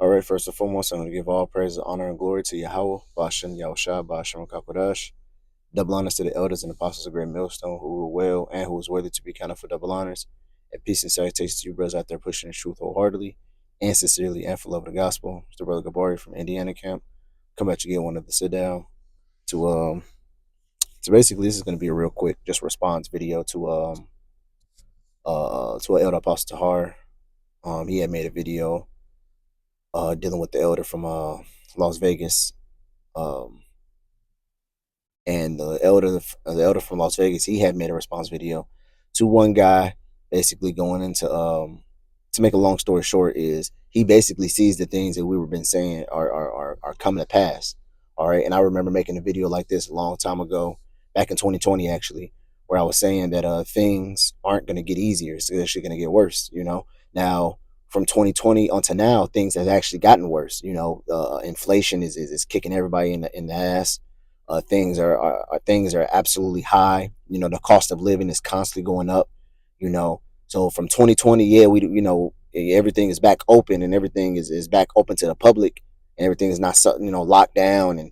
All right, first and foremost, I'm going to give all praise, honor, and glory to Yahweh, Bashem, Yahushua, Bashem, Kakodash. Double honors to the elders and apostles of Great Millstone who rule well and who is worthy to be counted for double honors. And peace and salutations to you brothers out there pushing the truth wholeheartedly and sincerely and for love of the gospel. It's the brother Gabari from Indiana camp. Come back to get one of the sit down to basically this is going to be a real quick just response video to an elder apostle Tahar. He had made a video dealing with the elder from Las Vegas. And the elder from Las Vegas, he had made a response video to one guy, basically going into to make a long story short, is he basically sees the things that we were been saying are coming to pass. All right, and I remember making a video like this a long time ago, back in 2020 actually, where I was saying that things aren't going to get easier; it's actually going to get worse. Now from 2020 onto now, things have actually gotten worse. Inflation is kicking everybody in the ass. Things are absolutely high. The cost of living is constantly going up. So from 2020, yeah, everything is back open and everything is back open to the public, and everything is not locked down, and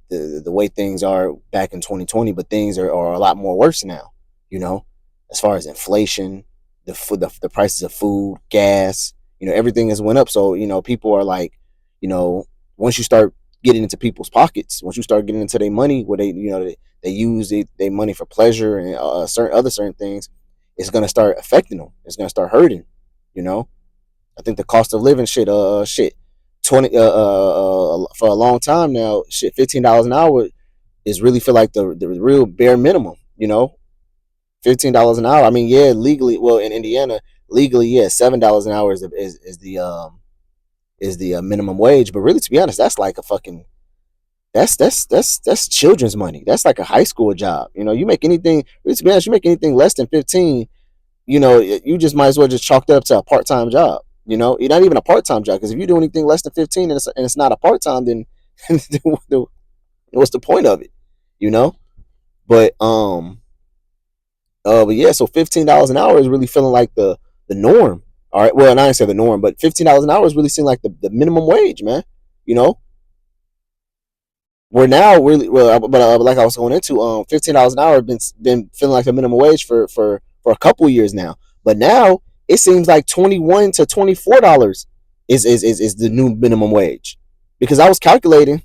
the way things are back in 2020, but things are a lot more worse now. As far as inflation, the prices of food, gas, everything has went up. So people are like, once you start getting into people's pockets, once you start getting into their money, where they use their money for pleasure and certain things, it's gonna start affecting them. It's gonna start hurting. I think the cost of living shit 20 for a long time now, shit, $15 an hour is really feel like the real bare minimum. $15 an hour. I mean, yeah, legally, well, in Indiana, legally, yeah, $7 an hour is the minimum wage. But really, to be honest, that's like a fucking that's children's money. That's like a high school job. You make anything. Really, to be honest, you make anything less than 15. You just might as well just chalk that up to a part-time job. You're not even a part-time job, because if you do anything less than 15 and it's not a part-time, then what's the point of it? But but yeah, so $15 an hour is really feeling like the norm. All right, well, I didn't say the norm, but $15 an hour is really seeming like the minimum wage, man. We're now really well, but like I was going into, $15 an hour has been feeling like the minimum wage for a couple years now. But now it seems like $21 to $24 is the new minimum wage, because I was calculating,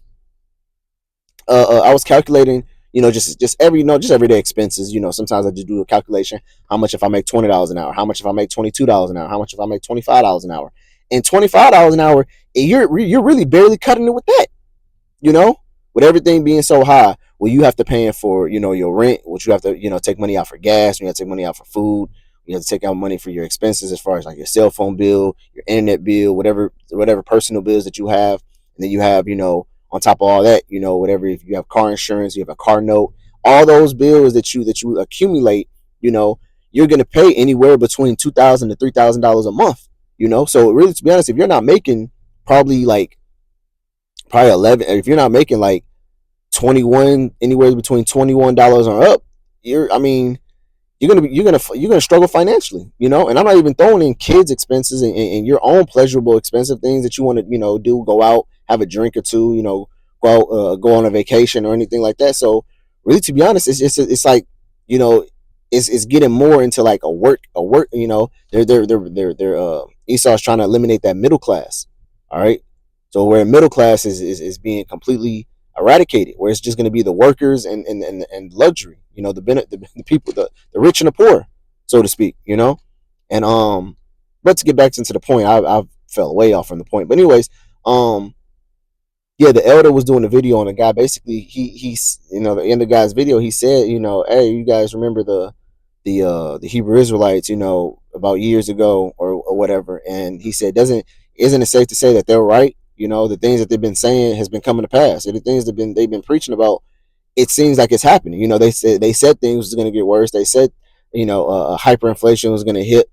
just everyday expenses. Sometimes I just do a calculation. How much if I make $20 an hour? How much if I make $22 an hour? How much if I make $25 an hour? And $25 an hour, you're really barely cutting it with that. With everything being so high, well, you have to pay for your rent, which you have to take money out for gas. You have to take money out for food. You have to take out money for your expenses, as far as like your cell phone bill, your internet bill, whatever personal bills that you have. And then you have on top of all that, whatever, if you have car insurance, you have a car note, all those bills that you accumulate, you're gonna pay anywhere between $2,000 to $3,000 a month. So really, to be honest, if you're not making probably 11, if you're not making like 21, anywhere between $21 or up, you're gonna struggle financially. And I'm not even throwing in kids expenses and your own pleasurable expensive things that you want to do, go out, have a drink or two, go out, go on a vacation or anything like that. So really, to be honest, it's like it's getting more into like a work. They're Esau's trying to eliminate that middle class. All right, so where middle class is being completely eradicated, where it's just going to be the workers and luxury, the people, the rich and the poor, so to speak, and but to get back into the point, I fell way off from the point, but anyways, yeah, the elder was doing a video on a guy. Basically, he's at the end of the guy's video, he said, hey, you guys remember the Hebrew Israelites, about years ago or whatever, and he said, isn't it safe to say that they're right? The things that they've been saying has been coming to pass. And the things they've been preaching about, it seems like it's happening. They said things was going to get worse. They said, hyperinflation was going to hit.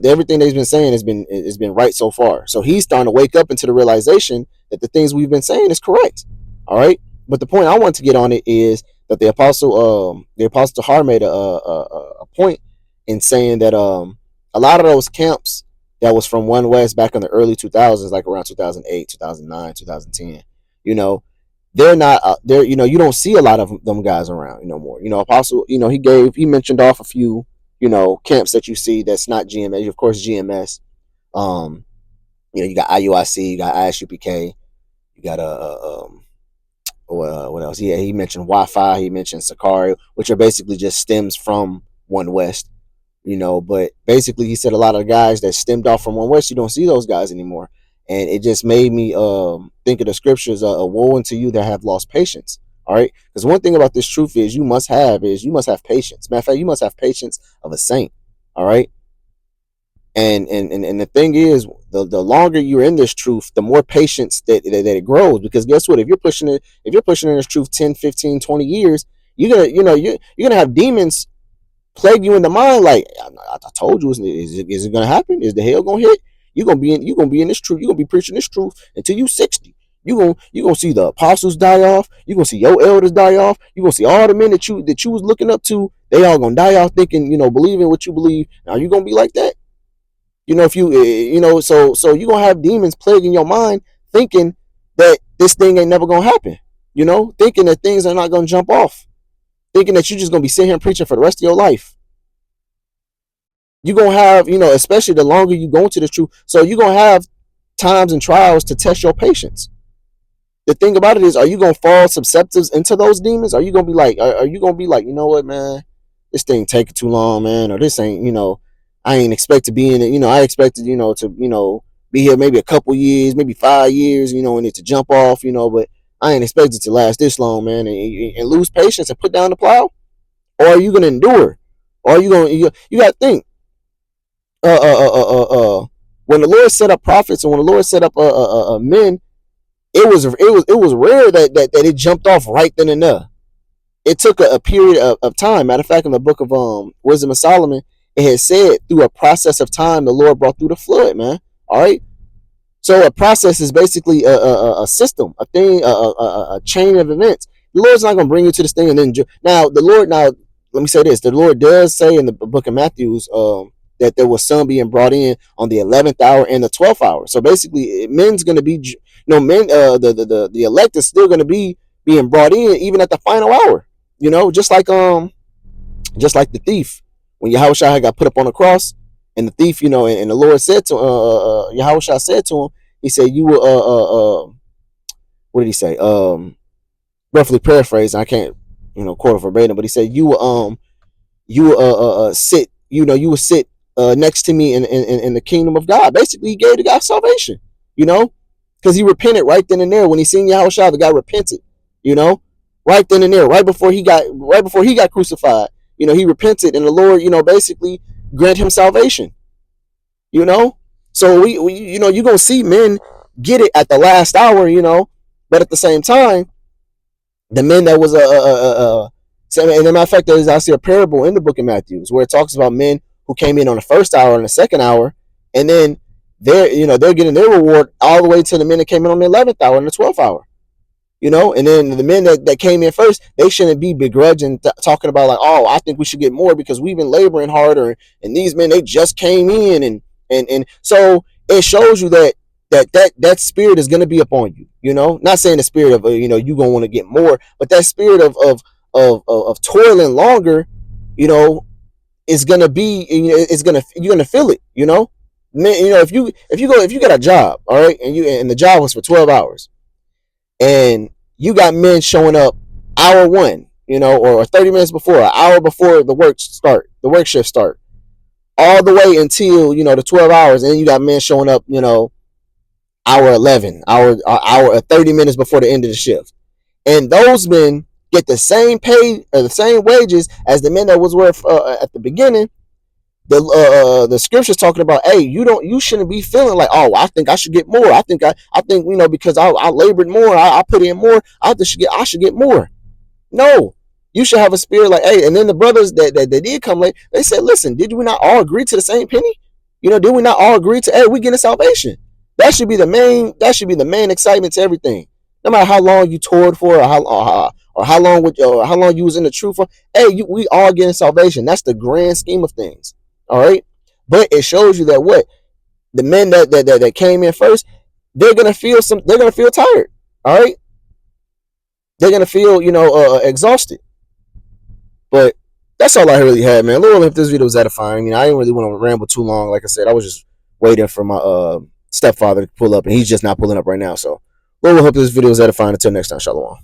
Everything they've been saying has been right so far. So he's starting to wake up into the realization that the things we've been saying is correct. All right. But the point I want to get on it is that the apostle Tahar made a point in saying that a lot of those camps that was from One West back in the early 2000s, like around 2008, 2009, 2010. You know, they're not they're you don't see a lot of them guys around no more. Apostle, he mentioned off a few camps that you see that's not GMS. Of course, GMS. Um, you got IUIC, you got ISUPK, you got what else? Yeah, he mentioned Wi-Fi, he mentioned Sakari, which are basically just stems from One West. But basically he said a lot of guys that stemmed off from One West, you don't see those guys anymore. And it just made me think of the scriptures, woe unto you that have lost patience. All right. Because one thing about this truth is you must have patience. Matter of fact, you must have patience of a saint. All right. And the thing is, the longer you're in this truth, the more patience that it grows. Because guess what? If you're pushing in this truth 10, 15, 20 years, you're gonna, you're gonna have demons plague you in the mind. Like I told you, is it gonna happen? Is the hell gonna hit? You're gonna be in this truth. You're gonna be preaching this truth until you 60. You gonna see the apostles die off. You're gonna see your elders die off. You're gonna see all the men that you was looking up to. They all gonna die off thinking, believing what you believe. Now you gonna be like that? If you so you're gonna have demons plaguing your mind thinking that this thing ain't never gonna happen. Thinking that things are not gonna jump off, thinking that you're just gonna be sitting here preaching for the rest of your life. You're gonna have, especially the longer you go into the truth, so you're gonna have times and trials to test your patience. The thing about it is, are you gonna fall susceptible into those demons? Are you gonna be like, you know what, man, this thing taking too long, man, or this ain't, I ain't expect to be in it. I expected, to, be here maybe a couple years, maybe 5 years, and it to jump off, but I ain't expected to last this long, man, and lose patience and put down the plow. Or are you gonna endure? Or are you gonna, you gotta think, when the Lord set up prophets and when the Lord set up men, it was rare that it jumped off right then and there. It took a period of time. Matter of fact, in the book of Wisdom of Solomon, it had said through a process of time the Lord brought through the flood, man. All right. So a process is basically a system, a thing, a chain of events. The Lord's not going to bring you to this thing and then now let me say this: the Lord does say in the book of Matthews that there was some being brought in on the 11th hour and the 12th hour. So basically, men's going to be the elect is still going to be being brought in even at the final hour. Just like the thief when Yahushua got put up on the cross, and the thief, and the Lord said to Yahushua said to him, he said, "You will what did he say? Roughly paraphrase. I can't quote it verbatim, but he said, you will sit, you will sit next to me in the kingdom of God." Basically, he gave the guy salvation, because he repented right then and there when he seen Yahushua. The guy repented, right then and there, right before he got crucified. He repented, and the Lord, basically grant him salvation. So we you're gonna see men get it at the last hour, but at the same time, the men that was and as a matter of fact, there's actually a parable in the book of Matthew where it talks about men who came in on the first hour and the second hour, and then they're getting their reward all the way to the men that came in on the 11th hour and the 12th hour. And then the men that came in first, they shouldn't be begrudging, talking about like, oh, I think we should get more because we've been laboring harder, and these men, they just came in, and so it shows you that spirit is going to be upon you. Not saying the spirit of you gonna want to get more, but that spirit of toiling longer, is gonna be, you're gonna feel it. If you got a job, all right, and the job was for 12 hours. And you got men showing up hour one, or 30 minutes before, an hour before the work shift start, all the way until, the 12 hours. And then you got men showing up, hour 11, hour 30 minutes before the end of the shift. And those men get the same pay or the same wages as the men that was worth at the beginning. The scripture's talking about, hey, you shouldn't be feeling like, oh, I think I should get more. I think because I labored more, I put in more, I should get more. No, you should have a spirit like, hey. And then the brothers that did come late, they said, listen, did we not all agree to the same penny? Did we not all agree to, hey, we getting salvation? That should be the main excitement to everything. No matter how long you toured for, or how long you was in the truth for, hey, we all getting salvation. That's the grand scheme of things. All right. But it shows you that the men that came in first, they're gonna feel tired. All right, they're gonna feel exhausted. But that's all I really had, man. Lord, if this video was edifying. I mean, I didn't really want to ramble too long. Like I said, I was just waiting for my stepfather to pull up, and he's just not pulling up right now. So, Lord, hope this video was edifying. Until next time, shalom.